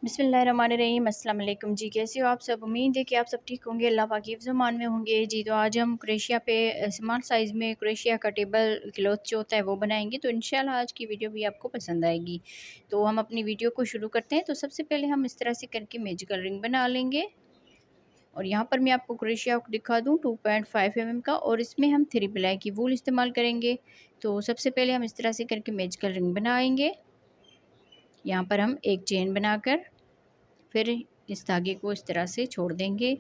बिस्मिल्लाहिर्रहमानिर्रहीम। अस्सलाम वालेकुम जी, कैसे हो आप सब। उम्मीद है कि आप सब ठीक होंगे, अल्लाह पाक हिफ्ज़ मान में होंगे जी। तो आज हम क्रोशिया पे स्मॉल साइज़ में क्रोशिया का टेबल क्लॉथ जो होता है वो बनाएंगे। तो इंशाल्लाह आज की वीडियो भी आपको पसंद आएगी। तो हम अपनी वीडियो को शुरू करते हैं। तो सबसे पहले हम इस तरह से करके मैजिकल रिंग बना लेंगे। और यहाँ पर मैं आपको क्रोशिया दिखा दूँ 2.5 mm का, और इसमें हम 3 प्लाई की वूल इस्तेमाल करेंगे। तो सबसे पहले हम इस तरह से करके मैजिकल रिंग बनाएंगे। यहाँ पर हम एक चेन बनाकर फिर इस धागे को इस तरह से छोड़ देंगे।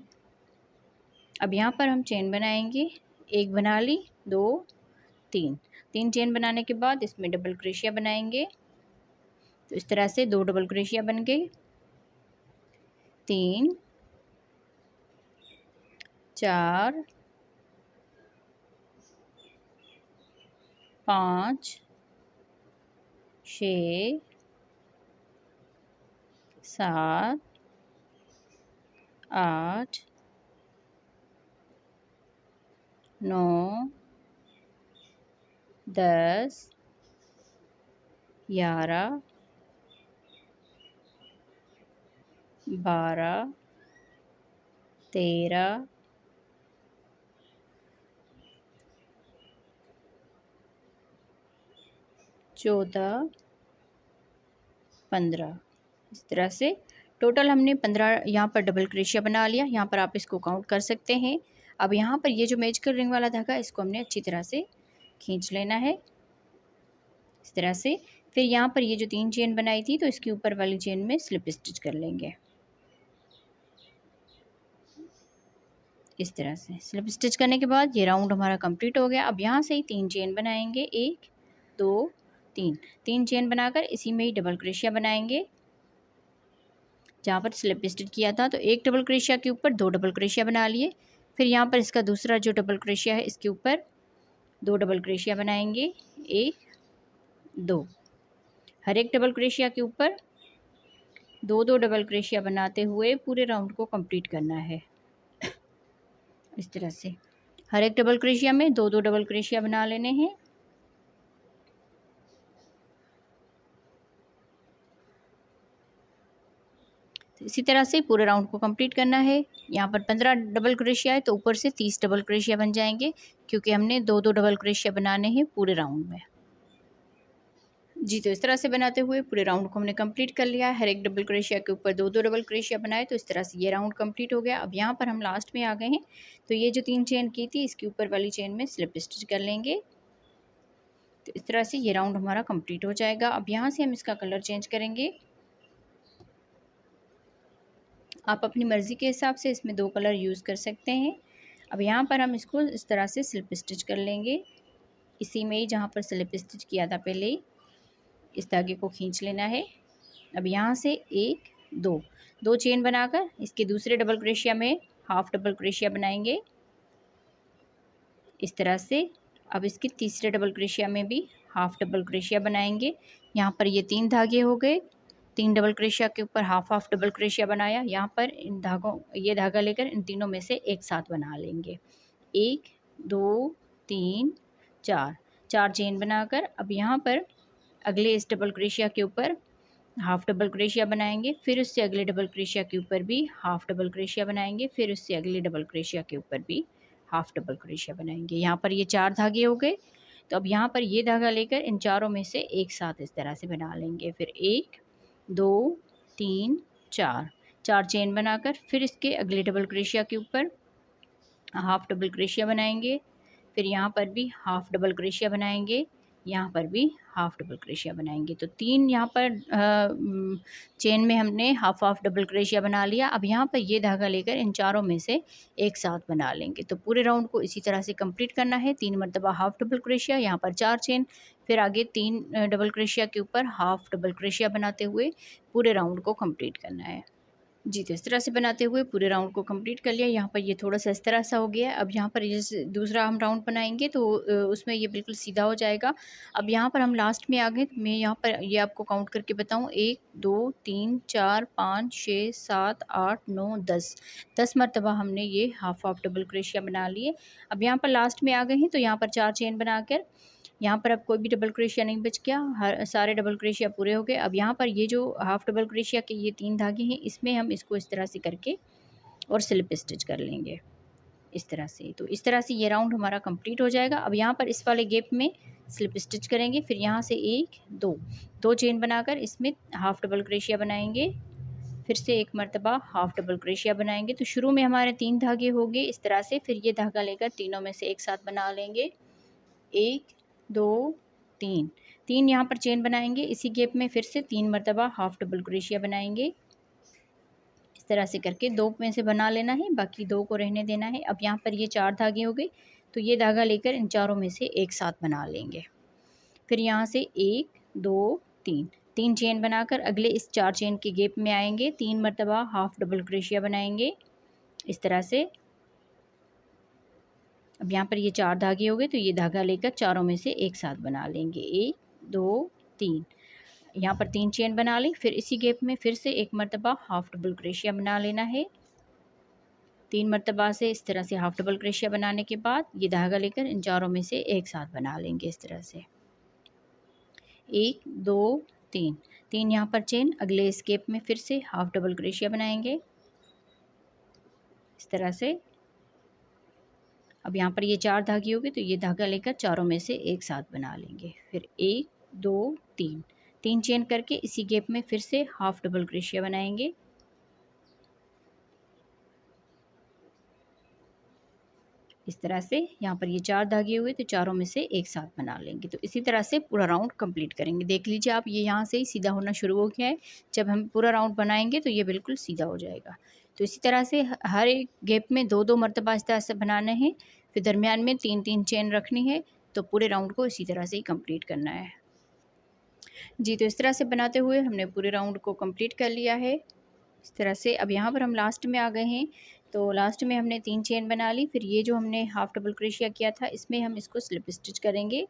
अब यहाँ पर हम चेन बनाएंगे, एक बना ली, दो, तीन चेन बनाने के बाद इसमें डबल क्रोशिया बनाएंगे। तो इस तरह से 2 डबल क्रोशिया बन गई, 3, 4, 5, 6, 7, 8, 9, 10, 11, 12, 13, 14, 15। इस तरह से टोटल हमने 15 यहाँ पर डबल क्रोशिया बना लिया। यहाँ पर आप इसको काउंट कर सकते हैं। अब यहाँ पर ये जो मैजिकल रिंग वाला धागा इसको हमने अच्छी तरह से खींच लेना है इस तरह से। फिर यहाँ पर ये जो 3 चेन बनाई थी तो इसके ऊपर वाली चेन में स्लिप स्टिच कर लेंगे इस तरह से। स्लिप स्टिच करने के बाद ये राउंड हमारा कंप्लीट हो गया। अब यहाँ से ही 3 चेन बनाएंगे, 1, 2, 3 चेन बनाकर इसी में ही डबल क्रोशिया बनाएंगे जहाँ पर स्लिप स्टिच किया था। तो एक डबल क्रोशिया के ऊपर 2 डबल क्रोशिया बना लिए। फिर यहाँ पर इसका दूसरा जो डबल क्रोशिया है इसके ऊपर 2 डबल क्रोशिया बनाएंगे, 1, 2। हर एक डबल क्रोशिया के ऊपर 2 डबल क्रोशिया बनाते हुए पूरे राउंड को कंप्लीट करना है इस तरह से। हर एक डबल क्रोशिया में 2 डबल क्रोशिया बना लेने हैं। इसी तरह से पूरे राउंड को कंप्लीट करना है। यहाँ पर 15 डबल क्रोशिया है तो ऊपर से 30 डबल क्रोशिया बन जाएंगे, क्योंकि हमने 2 डबल क्रोशिया बनाने हैं पूरे राउंड में जी। तो इस तरह से बनाते हुए पूरे राउंड को हमने कंप्लीट कर लिया है। हर एक डबल क्रोशिया के ऊपर 2 डबल क्रोशिया बनाए, तो इस तरह से ये राउंड कंप्लीट हो गया। अब यहाँ पर हम लास्ट में आ गए हैं। तो ये जो 3 चेन की थी इसके ऊपर वाली चेन में स्लिप स्टिच कर लेंगे। तो इस तरह से ये राउंड हमारा कंप्लीट हो जाएगा। अब यहाँ से हम इसका कलर चेंज करेंगे। आप अपनी मर्ज़ी के हिसाब से इसमें 2 कलर यूज़ कर सकते हैं। अब यहाँ पर हम इसको इस तरह से स्लिप स्टिच कर लेंगे, इसी में ही जहाँ पर स्लिप स्टिच किया था पहले ही इस धागे को खींच लेना है। अब यहाँ से 1, 2 चेन बनाकर इसके दूसरे डबल क्रोशिया में हाफ डबल क्रोशिया बनाएंगे इस तरह से। अब इसके तीसरे डबल क्रोशिया में भी हाफ डबल क्रोशिया बनाएंगे। यहाँ पर ये 3 धागे हो गए, 3 डबल क्रोशिया के ऊपर हाफ डबल क्रोशिया बनाया। यहाँ पर इन धागों ये धागा लेकर इन तीनों में से एक साथ बना लेंगे, 1, 2, 3, 4 चेन बनाकर अब यहाँ पर अगले इस डबल क्रोशिया के ऊपर हाफ डबल क्रोशिया बनाएंगे। फिर उससे अगले डबल क्रोशिया के ऊपर भी हाफ डबल क्रोशिया बनाएंगे। फिर उससे अगले डबल क्रोशिया के ऊपर भी हाफ डबल क्रोशिया बनाएंगे। यहाँ पर ये 4 धागे हो गए। तो अब यहाँ पर ये धागा लेकर इन चारों में से एक साथ इस तरह से बना लेंगे। फिर 1, 2, 3, 4 चेन बनाकर फिर इसके अगले डबल क्रोशिया के ऊपर हाफ डबल क्रोशिया बनाएंगे। फिर यहाँ पर भी हाफ डबल क्रोशिया बनाएंगे, यहाँ पर भी हाफ डबल क्रोशिया बनाएंगे। तो 3 यहाँ पर चेन में हमने हाफ डबल क्रोशिया बना लिया। अब यहाँ पर ये धागा लेकर इन चारों में से एक साथ बना लेंगे। तो पूरे राउंड को इसी तरह से कंप्लीट करना है। 3 मरतबा हाफ डबल क्रोशिया, यहाँ पर 4 चेन, फिर आगे 3 डबल क्रोशिया के ऊपर हाफ डबल क्रोशिया बनाते हुए पूरे राउंड को कंप्लीट करना है जी। तो इस तरह से बनाते हुए पूरे राउंड को कंप्लीट कर लिया। यहाँ पर ये थोड़ा सा इस तरह सा हो गया है। अब यहाँ पर जैसे दूसरा हम राउंड बनाएंगे तो उसमें ये बिल्कुल सीधा हो जाएगा। अब यहाँ पर हम लास्ट में आ गए। तो मैं यहाँ पर ये आपको काउंट करके बताऊँ, 1, 2, 3, 4, 5, 6, 7, 8, 9, 10 मरतबा हमने ये हाफ डबल क्रोशिया बना लिए। अब यहाँ पर लास्ट में आ गए हैं तो यहाँ पर 4 चेन बनाकर यहाँ पर अब कोई भी डबल क्रोशिया नहीं बच गया, हर सारे डबल क्रोशिया पूरे हो गए। अब यहाँ पर ये जो हाफ डबल क्रोशिया के ये 3 धागे हैं, इसमें हम इसको इस तरह से करके और स्लिप स्टिच कर लेंगे इस तरह से। तो इस तरह से ये राउंड हमारा कंप्लीट हो जाएगा। अब यहाँ पर इस वाले गैप में स्लिप स्टिच करेंगे, फिर यहाँ से 1 2 चेन बनाकर इसमें हाफ डबल क्रोशिया बनाएंगे, फिर से एक मर्तबा हाफ डबल क्रोशिया बनाएंगे। तो शुरू में हमारे 3 धागे हो गए इस तरह से, फिर ये धागा लेकर तीनों में से एक साथ बना लेंगे, 1 2 3 3 यहाँ पर चेन बनाएंगे, इसी गैप में फिर से 3 मर्तबा हाफ डबल क्रोशिया बनाएंगे। इस तरह से करके 2 में से बना लेना है, बाकी 2 को रहने देना है। अब यहाँ पर ये 4 धागे हो गए, तो ये धागा लेकर इन चारों में से एक साथ बना लेंगे। फिर यहाँ से 1 2 3 चेन बनाकर अगले इस 4 चेन के गैप में आएंगे, 3 मर्तबा हाफ डबल क्रोशिया बनाएंगे इस तरह से। अब यहाँ पर ये 4 धागे हो गए, तो ये धागा लेकर चारों में से एक साथ बना लेंगे, 1 2 3 यहाँ पर 3 चेन बना ली। फिर इसी गैप में फिर से एक मर्तबा हाफ डबल क्रोशिया बना लेना है। 3 मर्तबा से इस तरह से हाफ डबल क्रोशिया बनाने के बाद ये धागा लेकर इन चारों में से एक साथ बना लेंगे इस तरह से, 1 2 3 यहाँ पर चेन, अगले स्केप में फिर से हाफ डबल क्रोशिया बनाएंगे इस तरह से। अब यहाँ पर ये 4 धागे हो गए, तो ये धागा लेकर चारों में से एक साथ बना लेंगे, फिर 1 2 3 चेन करके इसी गैप में फिर से हाफ डबल क्रोशिया बनाएंगे इस तरह से। यहाँ पर ये 4 धागे हुए, तो चारों में से एक साथ बना लेंगे। तो इसी तरह से पूरा राउंड कंप्लीट करेंगे। देख लीजिए आप, ये यहाँ से ही सीधा होना शुरू हो गया है। जब हम पूरा राउंड बनाएंगे तो ये बिल्कुल सीधा हो जाएगा। तो इसी तरह से हर एक गैप में 2 मरतबा इस तरह से बनाना है, फिर दरमियान में 3 चेन रखनी है। तो पूरे राउंड को इसी तरह से ही कंप्लीट करना है जी। तो इस तरह से बनाते हुए हमने पूरे राउंड को कंप्लीट कर लिया है इस तरह से। अब यहाँ पर हम लास्ट में आ गए हैं, तो लास्ट में हमने 3 चेन बना ली। फिर ये जो हमने हाफ डबल क्रोशिया किया था, इसमें हम इसको स्लिप स्टिच करेंगे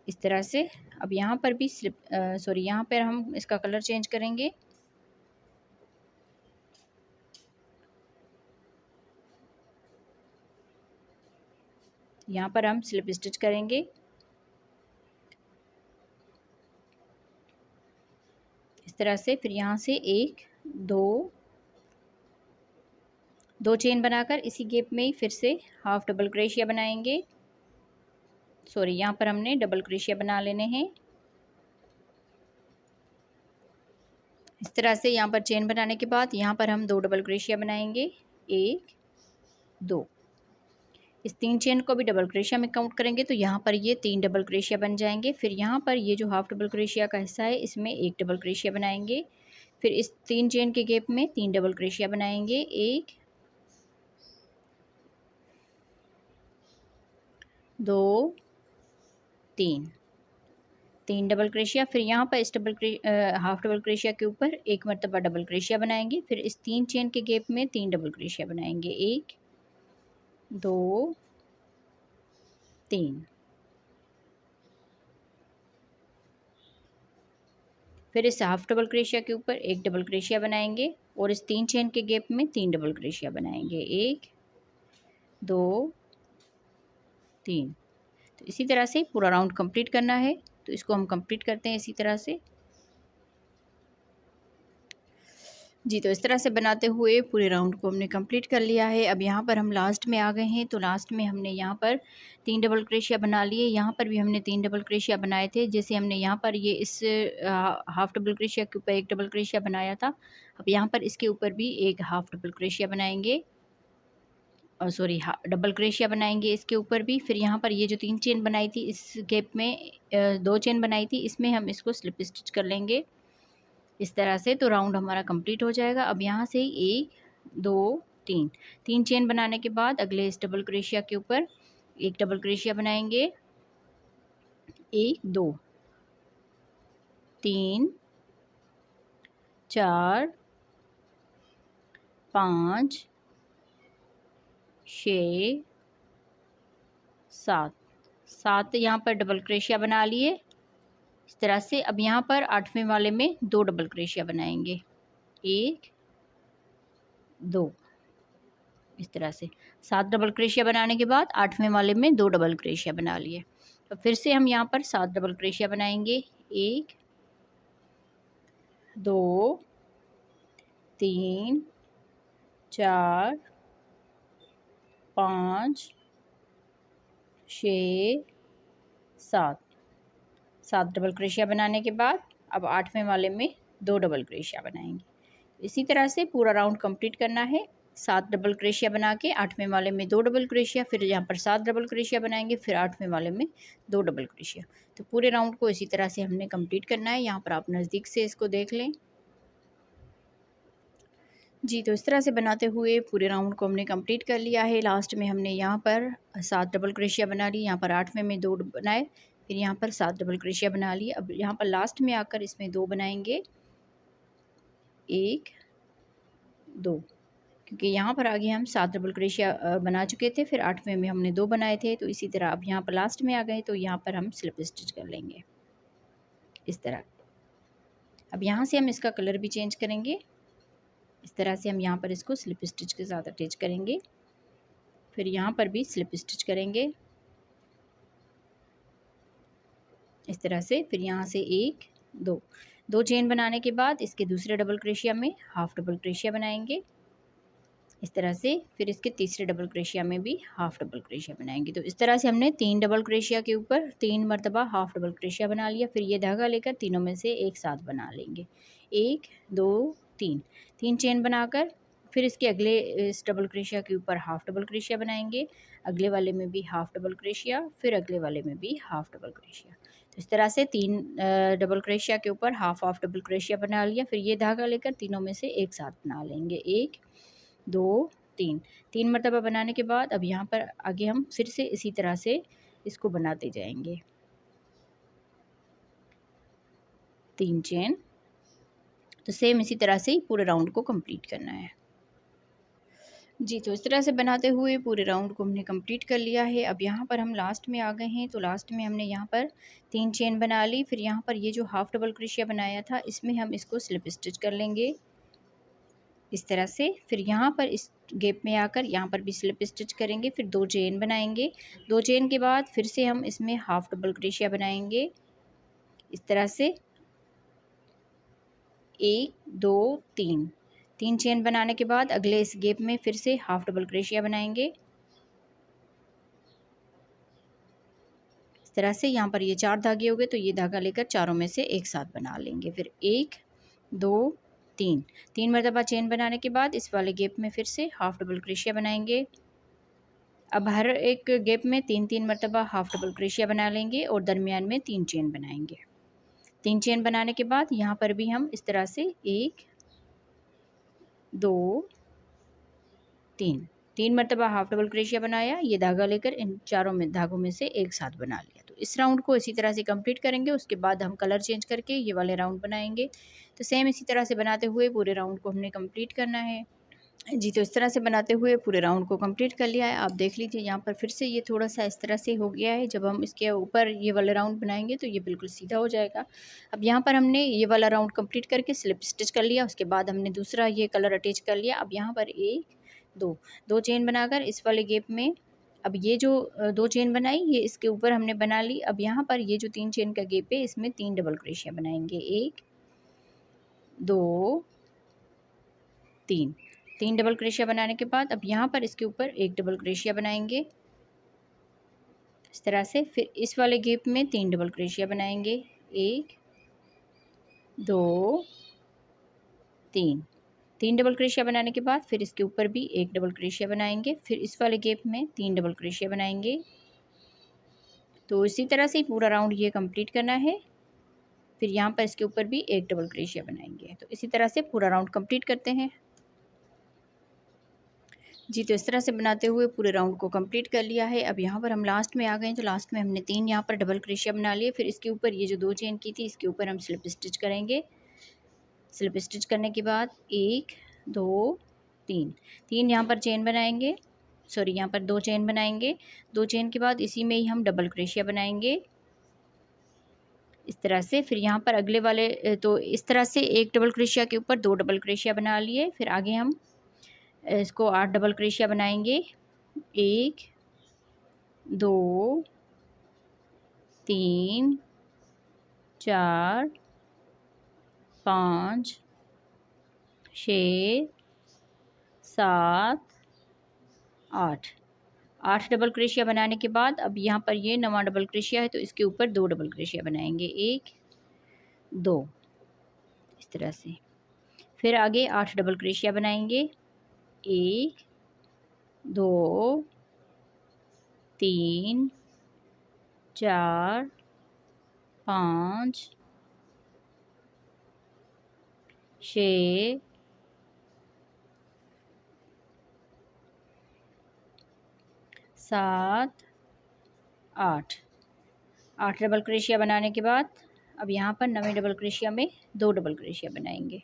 इस तरह से। अब यहाँ पर भी यहाँ पर हम इसका कलर चेंज करेंगे। यहाँ पर हम स्लिप स्टिच करेंगे इस तरह से। फिर यहाँ से 1 2 चेन बनाकर इसी गैप में ही फिर से हाफ डबल क्रोशिया बनाएंगे। यहाँ पर हमने डबल क्रोशिया बना लेने हैं इस तरह से। यहाँ पर चेन बनाने के बाद यहाँ पर हम 2 डबल क्रोशिया बनाएंगे, 1 2। इस 3 चेन को भी डबल क्रोशिया में काउंट करेंगे, तो यहाँ पर ये 3 डबल क्रोशिया बन जाएंगे। फिर यहाँ पर ये जो हाफ डबल क्रोशिया का हिस्सा है, इसमें 1 डबल क्रोशिया बनाएंगे। फिर इस 3 चेन के गैप में 3 डबल क्रोशिया बनाएंगे, 1 2 3 डबल क्रोशिया। फिर यहाँ पर इस हाफ डबल क्रोशिया के ऊपर एक मरतबा डबल क्रोशिया बनाएंगे। फिर इस 3 चेन के गैप में 3 डबल क्रोशिया बनाएंगे, 1 2 3। फिर इस हाफ डबल क्रोशिया के ऊपर एक डबल क्रोशिया बनाएंगे और इस 3 चेन के गैप में 3 डबल क्रोशिया बनाएंगे, 1 2 3। तो इसी तरह से पूरा राउंड कंप्लीट करना है। तो इसको हम कंप्लीट करते हैं इसी तरह से जी। तो इस तरह से बनाते हुए पूरे राउंड को हमने कंप्लीट कर लिया है। अब यहाँ पर हम लास्ट में आ गए हैं, तो लास्ट में हमने यहाँ पर 3 डबल क्रोशिया बना लिए। यहाँ पर भी हमने 3 डबल क्रोशिया बनाए थे, जैसे हमने यहाँ पर ये इस हाफ डबल क्रोशिया के ऊपर एक डबल क्रोशिया बनाया था। अब यहाँ पर इसके ऊपर भी एक हाफ डबल क्रोशिया बनाएंगे और डबल क्रोशिया बनाएंगे इसके ऊपर भी। फिर यहाँ पर ये जो 3 चेन बनाई थी, इस गैप में 2 चेन बनाई थी, इसमें हम इसको स्लिप स्टिच कर लेंगे इस तरह से। तो राउंड हमारा कंप्लीट हो जाएगा। अब यहाँ से 1 2 3 चेन बनाने के बाद अगले इस डबल क्रोशिया के ऊपर एक डबल क्रोशिया बनाएंगे, 1 2 3 4 5 6 7 यहाँ पर डबल क्रोशिया बना लिए इस तरह से। अब यहाँ पर 8वें वाले में 2 डबल क्रोशिया बनाएंगे, 1 2। इस तरह से 7 डबल क्रोशिया बनाने के बाद 8वें वाले में 2 डबल क्रोशिया बना लिए। तो फिर से हम यहाँ पर 7 डबल क्रोशिया बनाएंगे। 1 2 3 4 5 6 7 7 डबल क्रोशिया बनाने के बाद अब 8वें वाले में 2 डबल क्रोशिया बनाएंगे। इसी तरह से पूरा राउंड कंप्लीट करना है। 7 डबल क्रोशिया बना के 8वें वाले में 2 डबल क्रोशिया, फिर यहाँ पर 7 डबल क्रोशिया बनाएंगे, फिर 8वें वाले में 2 डबल क्रोशिया। तो पूरे राउंड को इसी तरह से हमने कंप्लीट करना है। यहाँ पर आप नज़दीक से इसको देख लें। जी, तो इस तरह से बनाते हुए पूरे राउंड को हमने कंप्लीट कर लिया है। लास्ट में हमने यहाँ पर 7 डबल क्रोशिया बना ली, यहाँ पर 8वें में 2 बनाए, फिर यहाँ पर 7 डबल क्रोशिया बना लिए। अब यहाँ पर लास्ट में आकर इसमें 2 बनाएंगे, 1 2, क्योंकि यहाँ पर आगे हम 7 डबल क्रोशिया बना चुके थे, फिर 8वें में हमने 2 बनाए थे। तो इसी तरह अब यहाँ पर लास्ट में आ गए, तो यहाँ पर हम स्लिप स्टिच कर लेंगे इस तरह। अब यहाँ से हम इसका कलर भी चेंज करेंगे। इस तरह से हम यहाँ पर इसको स्लिप स्टिच के साथ अटैच करेंगे, फिर यहाँ पर भी स्लिप स्टिच करेंगे इस तरह से। फिर यहाँ से 1 2 चेन बनाने के बाद इसके दूसरे डबल क्रोशिया में हाफ डबल क्रोशिया बनाएंगे इस तरह से। फिर इसके तीसरे डबल क्रोशिया में भी हाफ डबल क्रोशिया बनाएंगे। तो इस तरह से हमने 3 डबल क्रोशिया के ऊपर 3 मरतबा हाफ डबल क्रोशिया बना लिया। फिर ये धागा लेकर तीनों में से एक साथ बना लेंगे, 1 2 3 चेन बनाकर फिर इसके अगले इस डबल क्रोशिया के ऊपर हाफ डबल क्रोशिया बनाएंगे, अगले वाले में भी हाफ डबल क्रोशिया, फिर अगले वाले में भी हाफ डबल क्रोशिया। तो इस तरह से 3 डबल क्रोशिया के ऊपर हाफ हाफ डबल क्रोशिया बना लिया। फिर ये धागा लेकर तीनों में से एक साथ बना लेंगे, 1 2 3 मरतबा बनाने के बाद अब यहाँ पर आगे हम फिर से इसी तरह से इसको बनाते जाएंगे, 3 चेन। तो सेम इसी तरह से ही पूरे राउंड को कंप्लीट करना है। जी, तो इस तरह से बनाते हुए पूरे राउंड को हमने कंप्लीट कर लिया है। अब यहाँ पर हम लास्ट में आ गए हैं। तो लास्ट में हमने यहाँ पर 3 चेन बना ली, फिर यहाँ पर ये जो हाफ डबल क्रोशिया बनाया था इसमें हम इसको स्लिप स्टिच कर लेंगे इस तरह से। फिर यहाँ पर इस गैप में आकर यहाँ पर भी स्लिप स्टिच करेंगे, फिर 2 चेन बनाएंगे। 2 चेन के बाद फिर से हम इसमें हाफ डबल क्रोशिया बनाएंगे इस तरह से, 1 2 3 चेन बनाने के बाद अगले इस गैप में फिर से हाफ डबल क्रोशिया बनाएंगे इस तरह से। यहाँ पर ये 4 धागे हो गए, तो ये धागा लेकर चारों में से एक साथ बना लेंगे। फिर 1 2 3 मरतबा चेन बनाने के बाद इस वाले गैप में फिर से हाफ डबल क्रोशिया बनाएंगे। अब हर एक गैप में 3 मरतबा हाफ डबल क्रोशिया बना लेंगे और दरमियान में 3 चेन बनाएंगे। 3 चेन बनाने के बाद यहाँ पर भी हम इस तरह से 1 2 3 मरतबा हाफ डबल क्रोशिया बनाया, ये धागा लेकर इन चारों में धागों में से एक साथ बना लिया। तो इस राउंड को इसी तरह से कंप्लीट करेंगे। उसके बाद हम कलर चेंज करके ये वाले राउंड बनाएंगे। तो सेम इसी तरह से बनाते हुए पूरे राउंड को हमने कंप्लीट करना है। जी, तो इस तरह से बनाते हुए पूरे राउंड को कंप्लीट कर लिया है। आप देख लीजिए यहाँ पर फिर से ये थोड़ा-सा इस तरह से हो गया है। जब हम इसके ऊपर ये वाला राउंड बनाएंगे तो ये बिल्कुल सीधा हो जाएगा। अब यहाँ पर हमने ये वाला राउंड कंप्लीट करके स्लिप स्टिच कर लिया। उसके बाद हमने दूसरा ये कलर अटैच कर लिया। अब यहाँ पर 1 2 चेन बनाकर इस वाले गैप में अब ये जो 2 चेन बनाई ये इसके ऊपर हमने बना ली। अब यहाँ पर ये जो 3 चेन का गैप है इसमें 3 डबल क्रोशिया बनाएंगे, 1 2 3 डबल क्रोशिया बनाने के बाद अब यहाँ पर इसके ऊपर एक डबल क्रोशिया बनाएंगे इस तरह से। फिर इस वाले गैप में 3 डबल क्रोशिया बनाएंगे, 1 2 3 डबल क्रोशिया बनाने के बाद फिर इसके ऊपर भी एक डबल क्रोशिया बनाएंगे। फिर इस वाले गैप में 3 डबल क्रोशिया बनाएंगे। तो इसी तरह से पूरा राउंड ये कंप्लीट करना है। फिर यहाँ पर इसके ऊपर भी एक डबल क्रोशिया बनाएंगे। तो इसी तरह से पूरा राउंड कंप्लीट करते हैं। जी, तो इस तरह से बनाते हुए पूरे राउंड को कंप्लीट कर लिया है। अब यहाँ पर हम लास्ट में आ गए हैं। तो लास्ट में हमने 3 यहाँ पर डबल क्रोशिया बना लिए। फिर इसके ऊपर ये जो 2 चेन की थी इसके ऊपर हम स्लिप स्टिच करेंगे। स्लिप स्टिच करने के बाद 1 2 3 यहाँ पर चेन बनाएंगे, सॉरी यहाँ पर 2 चेन बनाएंगे। 2 चेन के बाद इसी में ही हम डबल क्रोशिया बनाएंगे इस तरह से। फिर यहाँ पर अगले वाले तो इस तरह से एक डबल क्रोशिया के ऊपर 2 डबल क्रोशिया बना लिए। फिर आगे हम इसको 8 डबल क्रोशिया बनाएंगे। 1 2 3 4 5 6 7 8 8 डबल क्रोशिया बनाने के बाद अब यहाँ पर ये 9वां डबल क्रोशिया है तो इसके ऊपर 2 डबल क्रोशिया बनाएंगे। 1 2 इस तरह से। फिर आगे 8 डबल क्रोशिया बनाएंगे। 1 2 3 4 5 6 7 8 8 डबल क्रोशिया बनाने के बाद अब यहाँ पर 9वें डबल क्रोशिया में 2 डबल क्रोशिया बनाएंगे।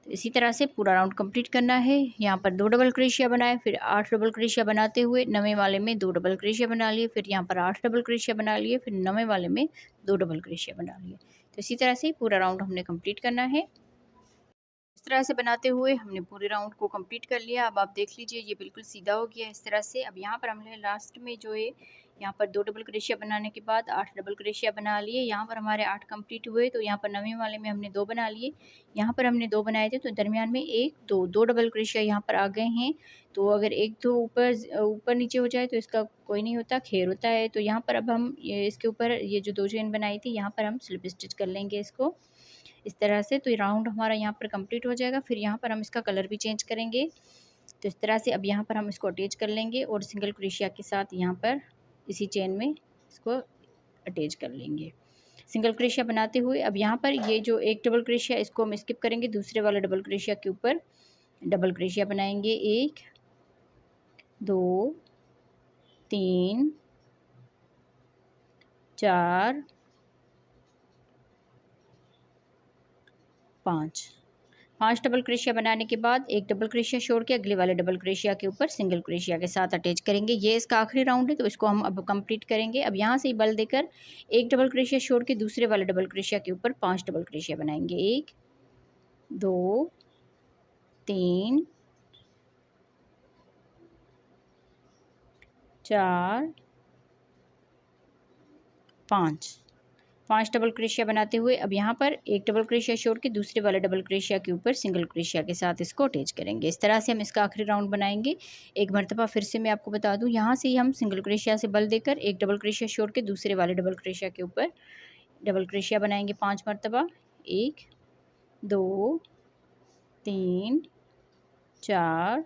तो इसी तरह से पूरा राउंड कंप्लीट करना है। यहाँ पर 2 डबल क्रोशिया बनाए, फिर 8 डबल क्रोशिया बनाते हुए 9वें वाले में 2 डबल क्रोशिया बना लिए, फिर यहाँ पर 8 डबल क्रोशिया बना लिए, फिर 9वें वाले में 2 डबल क्रोशिया बना लिए। तो इसी तरह से पूरा राउंड हमने कंप्लीट करना है। इस तरह से बनाते हुए हमने पूरे राउंड को कंप्लीट कर लिया। अब आप देख लीजिए ये बिल्कुल सीधा हो गया इस तरह से। अब यहाँ पर हमने लास्ट में जो है यहाँ पर 2 डबल क्रोशिया बनाने के बाद 8 डबल क्रोशिया बना लिए। यहाँ पर हमारे 8 कंप्लीट हुए तो यहाँ पर 9वें वाले में हमने 2 बना लिए। यहाँ पर हमने 2 बनाए थे तो दरमियान में 1 2 डबल क्रोशिया यहाँ पर आ गए हैं। तो अगर 1 2 ऊपर नीचे हो जाए तो इसका कोई नहीं होता, खेर होता है। तो यहाँ पर अब हम इसके ऊपर ये जो 2 चेन बनाई थी यहाँ पर हम स्लिप स्टिच कर लेंगे इसको इस तरह से। तो ये राउंड हमारा यहाँ पर कंप्लीट हो जाएगा। फिर यहाँ पर हम इसका कलर भी चेंज करेंगे। तो इस तरह से अब यहाँ पर हम इसको अटैच कर लेंगे और सिंगल क्रोशिया के साथ यहाँ पर इसी चेन में इसको अटैच कर लेंगे सिंगल क्रोशिया बनाते हुए। अब यहाँ पर ये जो एक डबल क्रोशिया इसको हम स्किप करेंगे, दूसरे वाले डबल क्रोशिया के ऊपर डबल क्रोशिया बनाएंगे। 1 2 3 4 5 डबल क्रोशिया बनाने के बाद एक डबल क्रोशिया छोड़ के अगले वाले डबल क्रोशिया के ऊपर सिंगल क्रोशिया के साथ अटैच करेंगे। ये इसका आखिरी राउंड है तो इसको हम अब कंप्लीट करेंगे। अब यहाँ से बल देकर एक डबल क्रोशिया छोड़ के दूसरे वाले डबल क्रोशिया के ऊपर 5 डबल क्रोशिया बनाएंगे। 1 2 3 4 5 डबल क्रोशिया बनाते हुए अब यहाँ पर एक डबल क्रोशिया छोड़ के दूसरे वाले डबल क्रोशिया के ऊपर सिंगल क्रोशिया के साथ इसको अटैच करेंगे। इस तरह से हम इसका आखिरी राउंड बनाएंगे। एक मरतबा फिर से मैं आपको बता दूं, यहाँ से ही हम सिंगल क्रोशिया से बल देकर एक डबल क्रोशिया छोड़ के दूसरे वाले डबल क्रोशिया के ऊपर डबल क्रोशिया बनाएंगे 5 मरतबा। 1 2 3 4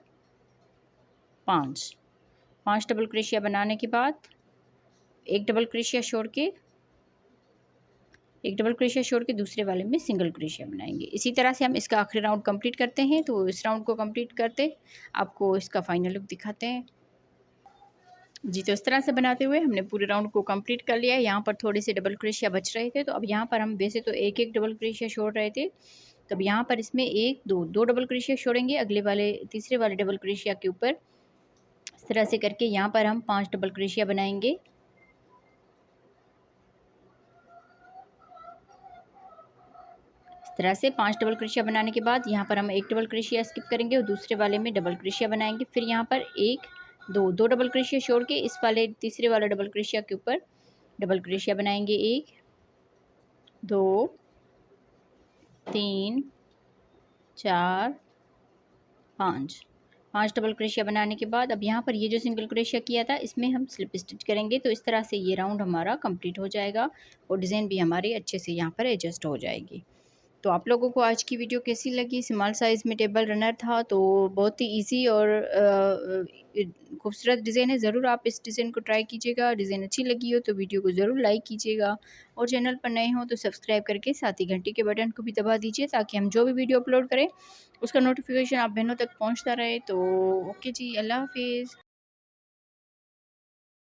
5 डबल क्रोशिया बनाने के बाद एक डबल क्रोशिया छोड़ के दूसरे वाले में सिंगल क्रोशिया बनाएंगे। इसी तरह से हम इसका आखिरी राउंड कंप्लीट करते हैं। तो इस राउंड को कंप्लीट करते आपको इसका फाइनल लुक दिखाते हैं जी। तो इस तरह से बनाते हुए हमने पूरे राउंड को कंप्लीट कर लिया है। यहाँ पर थोड़े से डबल क्रोशिया बच रहे थे तो अब यहाँ पर हम वैसे तो एक एक डबल क्रोशिया छोड़ रहे थे, तो अब यहाँ पर इसमें 1 2 डबल क्रोशिया छोड़ेंगे अगले वाले तीसरे वाले डबल क्रोशिया के ऊपर। इस तरह से करके यहाँ पर हम 5 डबल क्रोशिया बनाएंगे। तरह से 5 डबल क्रोशिया बनाने के बाद यहाँ पर हम एक डबल क्रोशिया स्किप करेंगे और दूसरे वाले में डबल क्रोशिया बनाएंगे। फिर यहाँ पर 1 2 डबल क्रोशिया छोड़ के इस वाले तीसरे वाले डबल क्रोशिया के ऊपर डबल क्रोशिया बनाएंगे। 1 2 3 4 5 डबल क्रोशिया बनाने के बाद अब यहाँ पर ये जो सिंगल क्रोशिया किया था इसमें हम स्लिप स्टिच करेंगे। तो इस तरह से ये राउंड हमारा कंप्लीट हो जाएगा और डिज़ाइन भी हमारी अच्छे से यहाँ पर एडजस्ट हो जाएगी। तो आप लोगों को आज की वीडियो कैसी लगी? स्मॉल साइज़ में टेबल रनर था तो बहुत ही इजी और खूबसूरत डिज़ाइन है। ज़रूर आप इस डिज़ाइन को ट्राई कीजिएगा। डिज़ाइन अच्छी लगी हो तो वीडियो को ज़रूर लाइक कीजिएगा और चैनल पर नए हो तो सब्सक्राइब करके साथ ही घंटी के बटन को भी दबा दीजिए ताकि हम जो भी वीडियो अपलोड करें उसका नोटिफिकेशन आप बहनों तक पहुँचता रहे। तो ओके जी, अल्लाह हाफिज़।